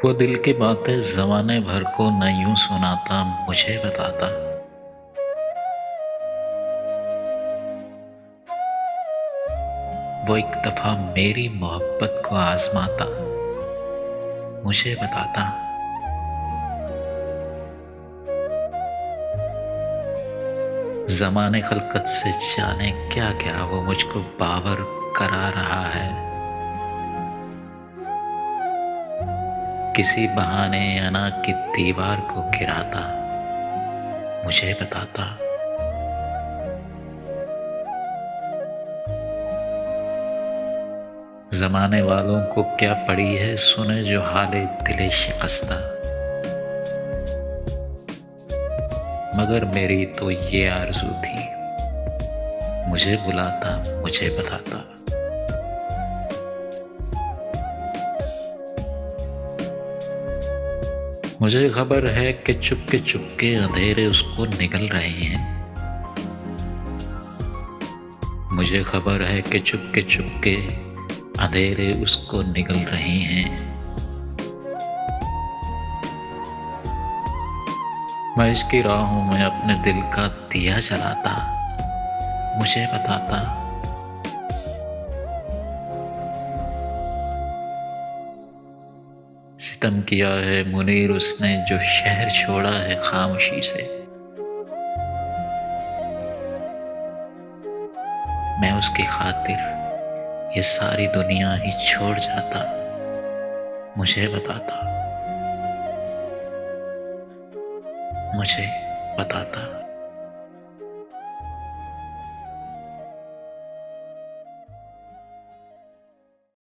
वो दिल की बातें ज़माने भर को न यूं सुनाता, मुझे बताता। वो एक दफ़ा मेरी मोहब्बत को आज़माता, मुझे बताता। ज़माने खलकत से जाने क्या-क्या वो मुझको बावर करा रहा है। किसी बहाने अना की दीवार को गिराता, मुझे बताता। ज़माने वालों को क्या पड़ी है सुने जो हाले दिले शिकस्ता, मगर मेरी तो ये आरज़ू थी, मुझे बुलाता, मुझे बताता। मुझे खबर है कि चुपके अंधेरे उसको निगल रहे हैं। मुझे खबर है कि चुपके अंधेरे उसको निगल रहे हैं। मैं इसकी राहों में अपने दिल का दिया जलाता, मुझे बताता। सितम किया है मुनीर उसने जो शहर छोड़ा है खामोशी से। मैं उसकी खातिर ये सारी दुनिया ही छोड़ जाता, मुझे बताता, मुझे बताता।